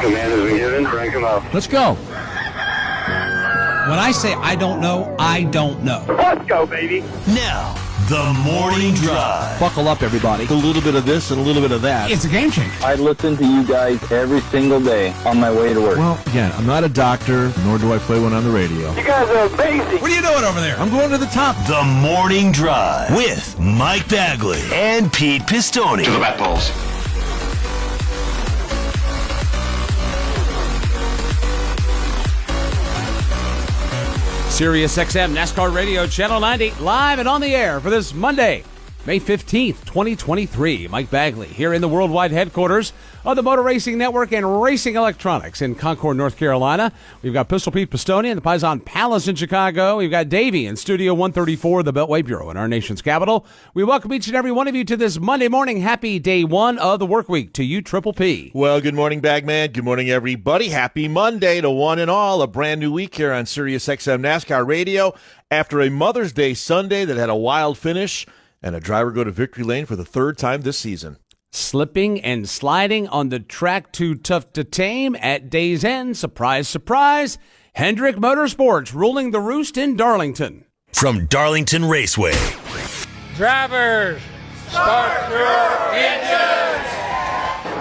Command has been given. Crank him up. Let's go. When I say I don't know, I don't know. Let's go, baby. Now, the morning drive. Buckle up, everybody. A little bit of this and a little bit of that. It's a game changer. I listen to you guys every single day on my way to work. Well, again, I'm not a doctor, nor do I play one on the radio. You guys are amazing. What are you doing over there? I'm going to the top. The morning drive with Mike Bagley and Pete Pistone. To the bat balls. Sirius XM NASCAR Radio Channel 90, live and on the air for this Monday, May 15th, 2023. Mike Bagley here in the worldwide headquarters of the Motor Racing Network and Racing Electronics in Concord, North Carolina. We've got Pistol Pete Pistone in the Paisan Palace in Chicago. We've got Davey in Studio 134, the Beltway Bureau in our nation's capital. We welcome each and every one of you to this Monday morning. Happy day one of the work week to you, Triple P. Well, good morning, Bagman. Good morning, everybody. Happy Monday to one and all. A brand new week here on Sirius XM NASCAR Radio after a Mother's Day Sunday that had a wild finish and a driver go to victory lane for the third time this season. Slipping and sliding on the track too tough to tame at day's end. Surprise, surprise. Hendrick Motorsports ruling the roost in Darlington. From Darlington Raceway. Drivers, start your engines!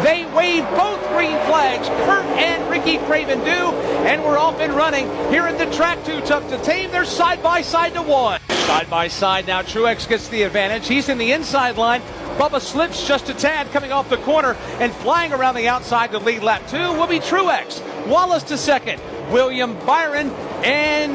They wave both green flags. Kurt and Ricky Craven do, and we're off and running here at the track too tough to tame. They're side by side to one. Side by side now. Truex gets the advantage. He's in the inside line. Bubba slips just a tad coming off the corner and flying around the outside to lead lap 2 will be Truex. Wallace to second. William Byron and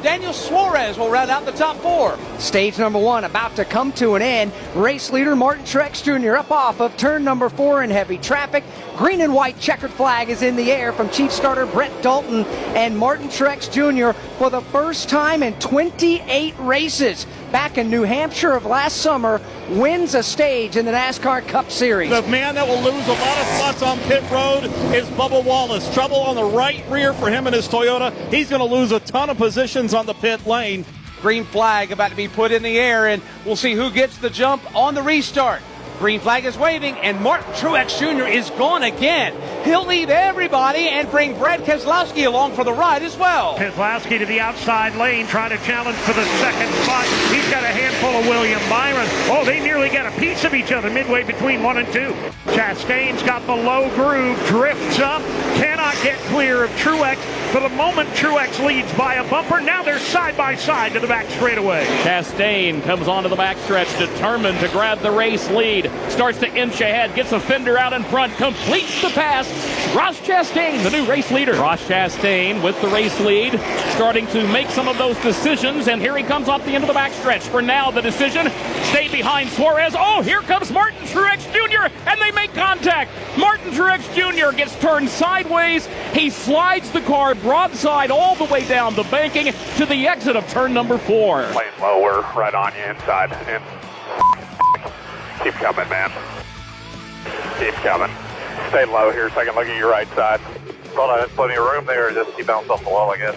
Daniel Suarez will round out the top 4. Stage number 1 about to come to an end. Race leader Martin Truex Jr. up off of turn number 4 in heavy traffic. Green and white checkered flag is in the air from chief starter Brett Dalton, and Martin Truex Jr. for the first time in 28 races back in New Hampshire of last summer wins a stage in the NASCAR Cup Series. The man that will lose a lot of spots on pit road is Bubba Wallace. Trouble on the right rear for him and his Toyota. He's going to lose a ton of positions on the pit lane. Green flag about to be put in the air, and we'll see who gets the jump on the restart. Green flag is waving, and Martin Truex Jr. is gone again. He'll lead everybody and bring Brad Keselowski along for the ride as well. Keselowski to the outside lane, trying to challenge for the second spot. He's got a handful of William Byron. Oh, they nearly get a piece of each other midway between 1 and 2. Chastain's got the low groove, drifts up, cannot get clear of Truex. For the moment, Truex leads by a bumper. Now they're side by side to the back straightaway. Chastain comes onto the backstretch, determined to grab the race lead. Starts to inch ahead, gets a fender out in front, completes the pass. Ross Chastain, the new race leader. Ross Chastain with the race lead, starting to make some of those decisions, and here he comes off the end of the backstretch. For now, the decision, stay behind Suarez. Oh, here comes Martin Truex Jr., and they make contact. Martin Truex Jr. gets turned sideways. He slides the car broadside all the way down the banking to the exit of turn number 4. Playing low, we're right on you inside. And keep coming, man. Keep coming. Stay low here so I can look at your right side. Thought I had plenty of room there, just keep bouncing off the wall, I guess.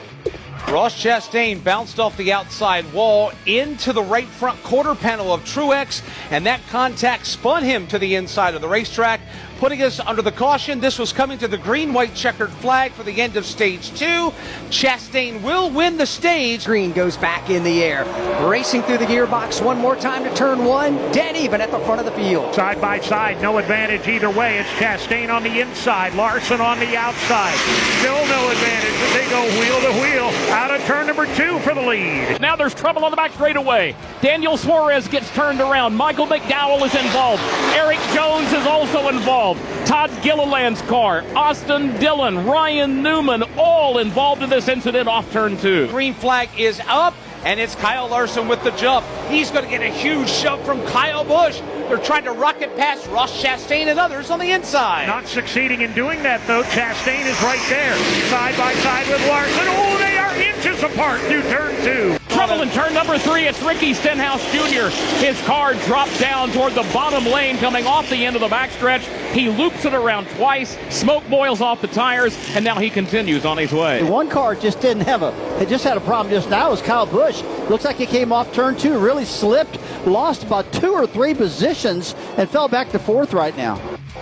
Ross Chastain bounced off the outside wall into the right front quarter panel of Truex, and that contact spun him to the inside of the racetrack, putting us under the caution. This was coming to the green-white checkered flag for the end of stage 2. Chastain will win the stage. Green goes back in the air. Racing through the gearbox one more time to turn 1. Dead even at the front of the field. Side by side, no advantage either way. It's Chastain on the inside, Larson on the outside. Still no advantage, but they go wheel to wheel out of turn number 2 for the lead. Now there's trouble on the back straightaway. Daniel Suarez gets turned around. Michael McDowell is involved. Eric Jones is also involved. Todd Gilliland's car, Austin Dillon, Ryan Newman, all involved in this incident off turn 2. Green flag is up, and it's Kyle Larson with the jump. He's going to get a huge shove from Kyle Busch. They're trying to rocket past Ross Chastain and others on the inside. Not succeeding in doing that, though. Chastain is right there, side by side with Larson. Oh, they are inches apart through turn 2. Trouble in turn number 3. It's Ricky Stenhouse Jr. His car dropped down toward the bottom lane coming off the end of the backstretch. He loops it around twice. Smoke boils off the tires, and now he continues on his way. One car just didn't have it just had a problem just now. It was Kyle Busch. Looks like he came off turn 2, really slipped, lost about 2 or 3 positions, and fell back to 4th right now.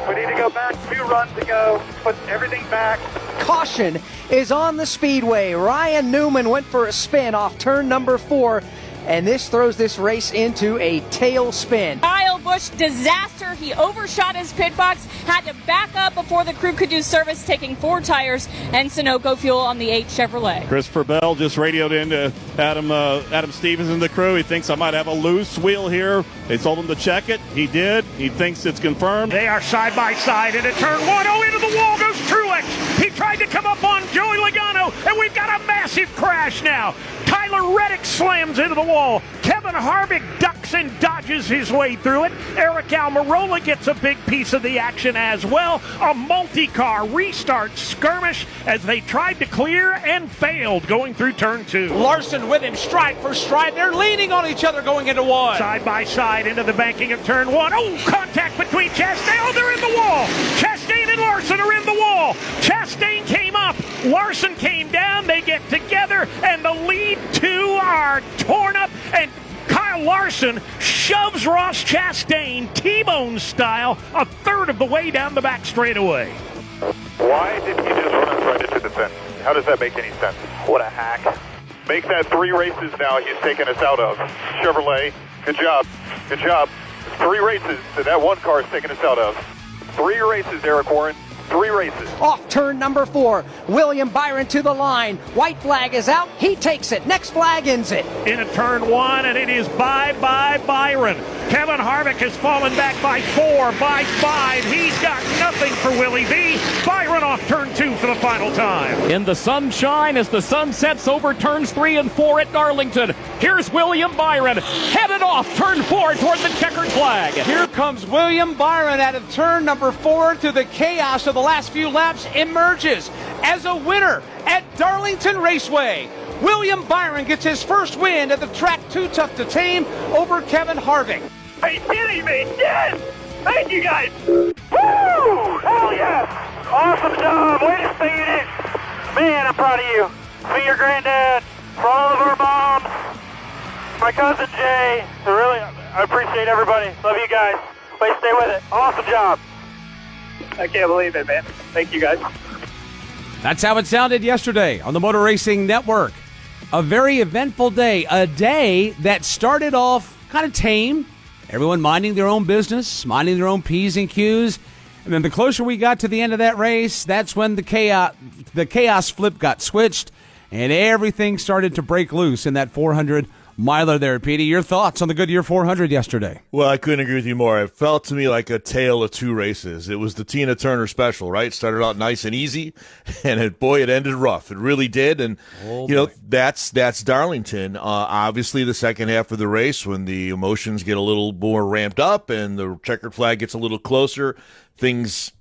We need to go back. 2 runs to go. Put everything back. Caution is on the speedway. Ryan Newman went for a spin off turn number 4, and this throws this race into a tailspin. Kyle Busch, disaster. He overshot his pit box, had to back up before the crew could do service, taking 4 tires and Sunoco fuel on the 8 Chevrolet. Christopher Bell just radioed in to Adam Stevens and the crew. He thinks I might have a loose wheel here. They told him to check it. He did. He thinks it's confirmed. They are side by side into turn 1. Oh, into the wall goes Truex. He tried to come up on Joey Logano, and we've got a massive crash now. Tyler Reddick slams into the wall. Kevin Harvick ducks and dodges his way through it. Eric Almirola gets a big piece of the action as well. A multi-car restart skirmish as they tried to clear and failed going through turn 2. Larson with him, stride for stride. They're leaning on each other going into 1. Side by side into the banking of turn 1. Oh, contact between Chastain. Oh, they're in the wall. Chastain and Larson are in the wall. Chastain came up. Larson came down. They get together, and the lead 2 are torn up, and Kyle Larson shoves Ross Chastain T-bone style a third of the way down the back straightaway. Why didn't you just run us right into the fence? How does that make any sense? What a hack. Make that 3 races now he's taken us out of. Chevrolet, good job. Good job. 3 races that 1 car is taking us out of. 3 races, Eric Warren. 3 races. Off turn number 4, William Byron to the line. White flag is out. He takes it. Next flag ends it. Into turn 1, and it is bye-bye Byron. Kevin Harvick has fallen back by 4, by 5. He's got nothing for Willie V. Byron off turn 2 for the final time. In the sunshine as the sun sets over turns 3 and 4 at Darlington. Here's William Byron headed off turn 4 toward the checkered flag. Here comes William Byron out of turn number 4 to the chaos of the last few laps emerges as a winner at Darlington Raceway. William Byron gets his first win at the track Too Tough to Tame over Kevin Harvick. Are you kidding me? Yes! Thank you guys! Woo! Hell yes! Awesome job! Way to stay in it! Man, I'm proud of you. For your granddad, for all of our moms, my cousin Jay. I appreciate everybody. Love you guys. Way to stay with it. Awesome job. I can't believe it, man. Thank you guys. That's how it sounded yesterday on the Motor Racing Network. A very eventful day. A day that started off kind of tame. Everyone minding their own business, minding their own P's and Q's. And then the closer we got to the end of that race, that's when the chaos flip got switched and everything started to break loose in that 400-miler there. Petey, your thoughts on the Goodyear 400 yesterday? Well, I couldn't agree with you more. It felt to me like a tale of 2 races. It was the Tina Turner special, right? Started out nice and easy, and it ended rough. It really did. And, that's Darlington. Obviously, the second half of the race, when the emotions get a little more ramped up and the checkered flag gets a little closer, things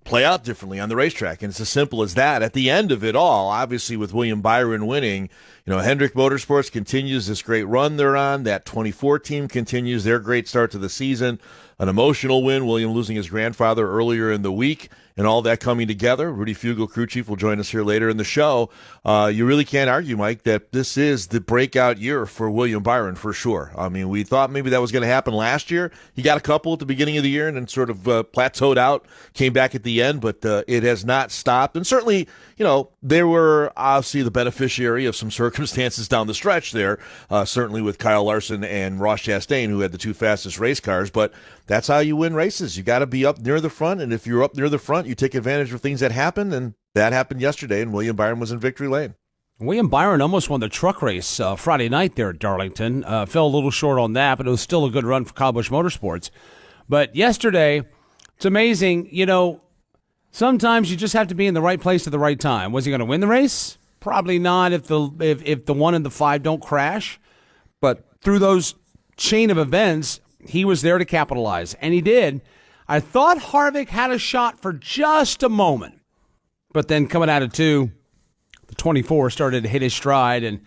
play out differently on the racetrack. And it's as simple as that. At the end of it all, obviously with William Byron winning, Hendrick Motorsports continues this great run they're on. That 24 team continues their great start to the season. An emotional win, William losing his grandfather earlier in the week, and all that coming together. Rudy Fugle, crew chief, will join us here later in the show. You really can't argue, Mike, that this is the breakout year for William Byron for sure. I mean, we thought maybe that was going to happen last year. He got a couple at the beginning of the year and then sort of plateaued out, came back at the end, but it has not stopped. And certainly, they were obviously the beneficiary of some circumstances down the stretch there, certainly with Kyle Larson and Ross Chastain, who had the 2 fastest race cars. But that's how you win races. You got to be up near the front, and if you're up near the front, you take advantage of things that happen, and that happened yesterday, and William Byron was in victory lane. William Byron almost won the truck race Friday night there at Darlington. Fell a little short on that, but it was still a good run for Kyle Busch Motorsports. But yesterday, it's amazing, sometimes you just have to be in the right place at the right time. Was he going to win the race? Probably not if the 1 and the 5 don't crash. But through those chain of events, he was there to capitalize, and he did. I thought Harvick had a shot for just a moment, but then coming out of 2, the 24 started to hit his stride, and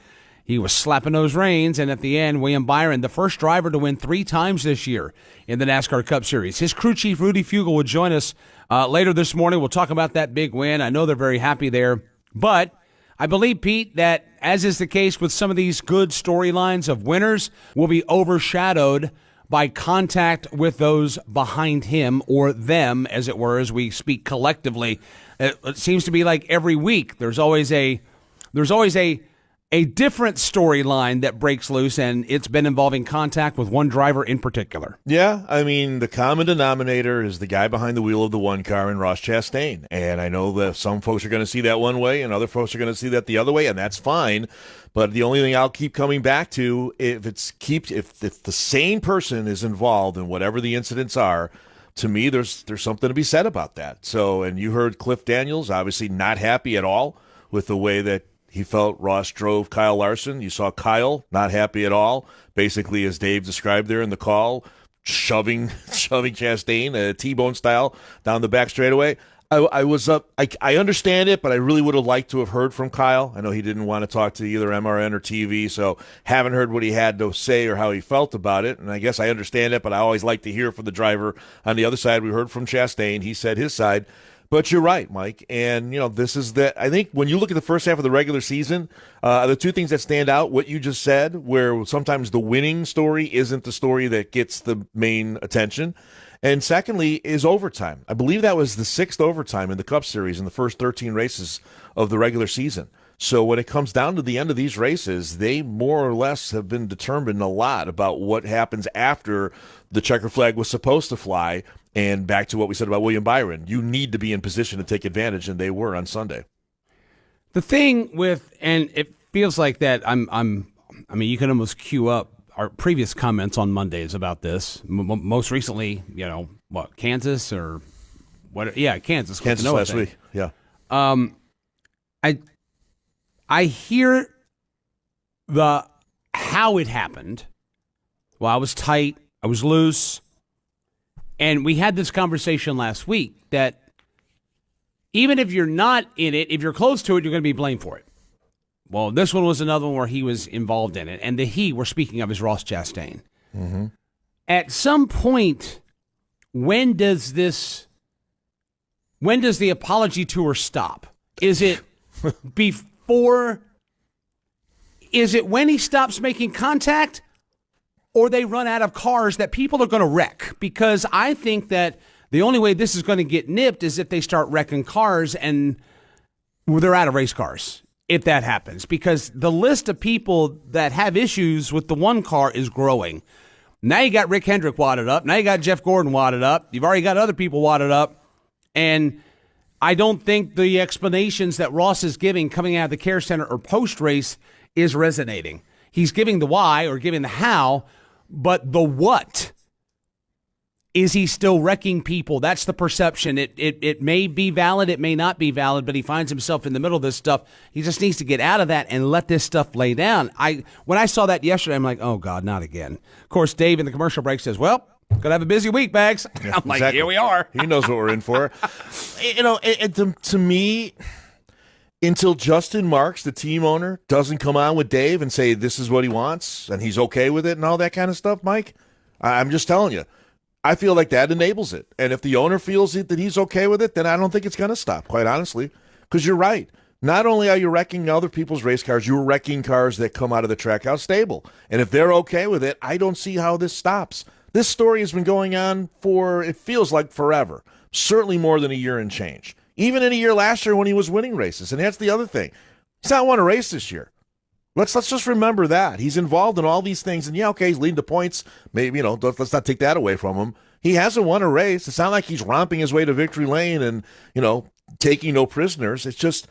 he was slapping those reins. And at the end, William Byron, the first driver to win 3 times this year in the NASCAR Cup Series. His crew chief, Rudy Fugle, will join us later this morning. We'll talk about that big win. I know they're very happy there, but I believe, Pete, that as is the case with some of these good storylines of winners, will be overshadowed by contact with those behind him, or them, as it were, as we speak collectively. It seems to be like every week there's always a different storyline that breaks loose, and it's been involving contact with one driver in particular. Yeah, I mean, the common denominator is the guy behind the wheel of the one car in Ross Chastain. And I know that some folks are going to see that one way and other folks are going to see that the other way, and that's fine. But the only thing I'll keep coming back to, if the sane person is involved in whatever the incidents are, to me, there's something to be said about that. So, and you heard Cliff Daniels, obviously not happy at all with the way that he felt Ross drove Kyle Larson. You saw Kyle not happy at all, basically, as Dave described there in the call, shoving Chastain, T-bone style, down the back straightaway. I was up. I understand it, but I really would have liked to have heard from Kyle. I know he didn't want to talk to either MRN or TV, so haven't heard what he had to say or how he felt about it. And I guess I understand it, but I always like to hear from the driver on the other side. We heard from Chastain. He said his side. But you're right, Mike. And, this is that. I think when you look at the first half of the regular season, the two things that stand out, what you just said, where sometimes the winning story isn't the story that gets the main attention. And secondly is overtime. I believe that was the 6th overtime in the Cup Series in the first 13 races of the regular season. So when it comes down to the end of these races, they more or less have been determined a lot about what happens after the checker flag was supposed to fly. And back to what we said about William Byron, you need to be in position to take advantage, and they were on Sunday. The thing with, and it feels like that I mean, you can almost cue up our previous comments on Mondays about this. Most recently, Kansas or what? Yeah, Kansas last week. Yeah. I hear how it happened. Well, I was tight. I was loose. And we had this conversation last week that even if you're not in it, if you're close to it, you're going to be blamed for it. Well, this one was another one where he was involved in it. And the he we're speaking of is Ross Chastain. Mm-hmm. At some point, when does the apology tour stop? Is it before? Is it when he stops making contact? Or they run out of cars that people are going to wreck? Because I think that the only way this is going to get nipped is if they start wrecking cars and they're out of race cars, if that happens. Because the list of people that have issues with the one car is growing. Now you got Rick Hendrick wadded up. Now you got Jeff Gordon wadded up. You've already got other people wadded up. And I don't think the explanations that Ross is giving coming out of the care center or post-race is resonating. He's giving the why or giving the how, but the what, is he still wrecking people? That's the perception. It may be valid, it may not be valid, but he finds himself in the middle of this stuff. He just needs to get out of that and let this stuff lay down. When I saw that yesterday, I'm like, oh, God, not again. Of course, Dave in the commercial break says, well, gonna have a busy week, Bags. Yeah, I'm like, here we are. He knows what we're in for. To me, until Justin Marks, the team owner, doesn't come on with Dave and say this is what he wants and he's okay with it and all that kind of stuff, Mike, I'm just telling you, I feel like that enables it. And if the owner feels that he's okay with it, then I don't think it's going to stop, quite honestly, because you're right. Not only are you wrecking other people's race cars, you're wrecking cars that come out of the Trackhouse stable. And if they're okay with it, I don't see how this stops. This story has been going on for, it feels like forever, certainly more than a year and change. Even in a year last year when he was winning races. And that's the other thing. He's not won a race this year. Let's just remember that. He's involved in all these things. And, yeah, okay, he's leading the points. Maybe, let's not take that away from him. He hasn't won a race. It's not like he's romping his way to victory lane and, taking no prisoners. It's just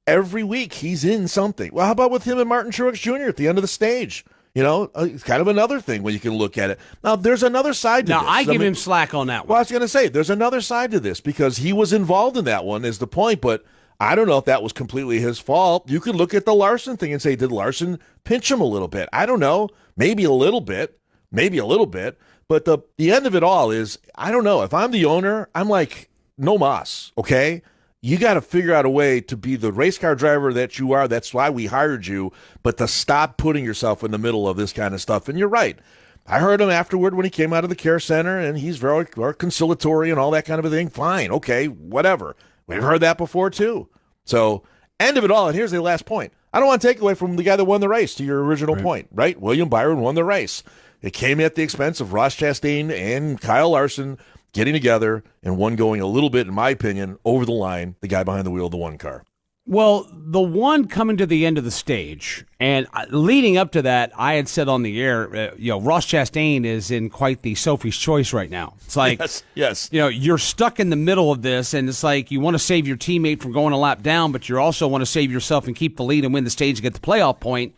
every week he's in something. Well, how about with him and Martin Truex Jr. at the end of the stage? It's kind of another thing when you can look at it. Now, there's another side to this. Now, I give him slack on that one. Well, I was going to say, there's another side to this because he was involved in that one is the point, but I don't know if that was completely his fault. You could look at the Larson thing and say, did Larson pinch him a little bit? I don't know. Maybe a little bit. But the end of it all is, I don't know. If I'm the owner, I'm like, no mas, okay? You got to figure out a way to be the race car driver that you are. That's why we hired you. But to stop putting yourself in the middle of this kind of stuff. And you're right. I heard him afterward when he came out of the care center, and he's very conciliatory and all that kind of a thing. Fine, okay, whatever. We've heard that before, too. So, end of it all, and here's the last point. I don't want to take away from the guy that won the race, to your original point, right? William Byron won the race. It came at the expense of Ross Chastain and Kyle Larson getting together and one going a little bit, in my opinion, over the line, the guy behind the wheel of the one car. Well, the one coming to the end of the stage, and leading up to that, I had said on the air, Ross Chastain is in quite the Sophie's Choice right now. It's like, yes. You're stuck in the middle of this, and it's like you want to save your teammate from going a lap down, but you also want to save yourself and keep the lead and win the stage and get the playoff point.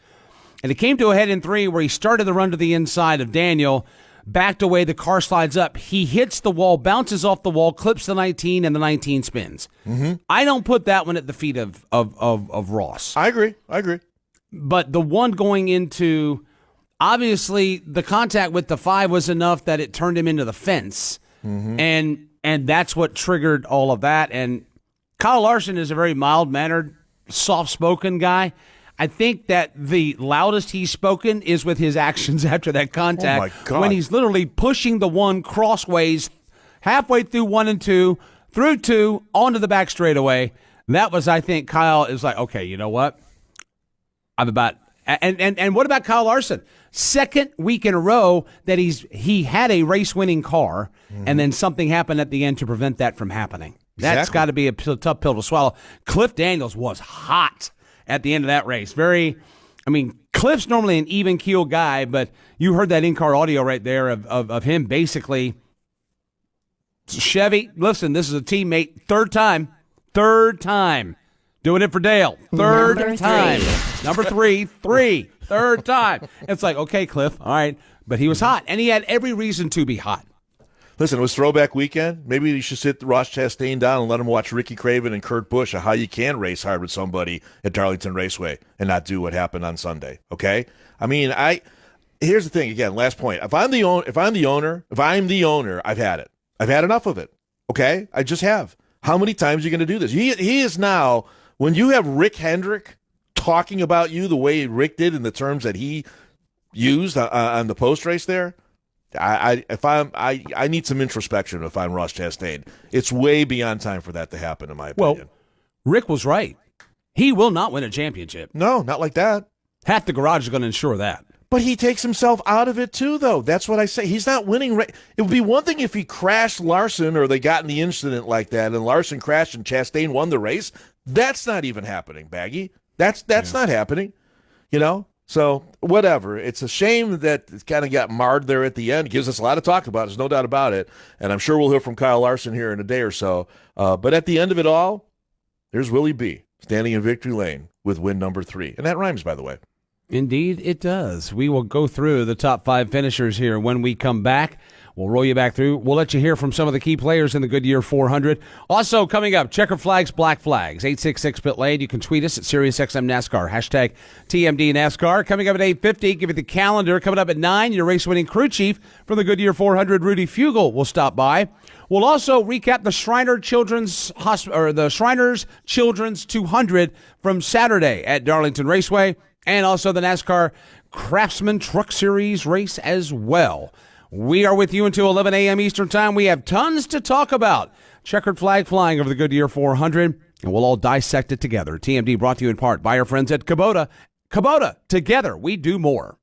And it came to a head in 3 where he started the run to the inside of Daniel, backed away, the car slides up. He hits the wall, bounces off the wall, clips the 19, and the 19 spins. Mm-hmm. I don't put that one at the feet of Ross. I agree. But the one going into, obviously, the contact with the 5 was enough that it turned him into the fence. Mm-hmm. And that's what triggered all of that. And Kyle Larson is a very mild-mannered, soft-spoken guy. I think that the loudest he's spoken is with his actions after that contact. Oh my God. When he's literally pushing the one crossways halfway through 1 and 2, through 2, onto the back straightaway. That was, I think, Kyle is like, okay, you know what? And what about Kyle Larson? Second week in a row that he had a race-winning car, and then something happened at the end to prevent that from happening. That's got to be a tough pill to swallow. Cliff Daniels was hot at the end of that race. Cliff's normally an even-keel guy, but you heard that in-car audio right there of him basically, Chevy, listen, this is a teammate, third time, doing it for Dale, third time. Number three, third time. It's like, okay, Cliff, all right, but he was hot, and he had every reason to be hot. Listen, it was throwback weekend. Maybe you should sit Ross Chastain down and let him watch Ricky Craven and Kurt Busch on how you can race hard with somebody at Darlington Raceway and not do what happened on Sunday. Okay? Here's the thing. Again, last point. If I'm the owner, I've had it. I've had enough of it. Okay? I just have. How many times are you going to do this? He is now, when you have Rick Hendrick talking about you the way Rick did in the terms that he used on the post race there. I need some introspection if I'm Ross Chastain. It's way beyond time for that to happen, in my opinion. Well, Rick was right. He will not win a championship. No, not like that. Half the garage is going to ensure that. But he takes himself out of it too, though. That's what I say. He's not winning. It would be one thing if he crashed Larson or they got in the incident like that and Larson crashed and Chastain won the race. That's not even happening, Baggy. That's not happening, So, whatever. It's a shame that it kind of got marred there at the end. It gives us a lot to talk about. There's no doubt about it. And I'm sure we'll hear from Kyle Larson here in a day or so. But at the end of it all, there's Willie B. standing in victory lane with win number 3. And that rhymes, by the way. Indeed, it does. We will go through the top 5 finishers here when we come back. We'll roll you back through. We'll let you hear from some of the key players in the Goodyear 400. Also, coming up, checkered flags, black flags, 866-PIT-LANE. You can tweet us at SiriusXM NASCAR, hashtag TMD NASCAR. Coming up at 8:50, give you the calendar. Coming up at 9, your race-winning crew chief from the Goodyear 400, Rudy Fugel, will stop by. We'll also recap the Shriners Children's 200 from Saturday at Darlington Raceway, and also the NASCAR Craftsman Truck Series race as well. We are with you until 11 a.m. Eastern Time. We have tons to talk about. Checkered flag flying over the Goodyear 400, and we'll all dissect it together. TMD brought to you in part by our friends at Kubota. Kubota, together we do more.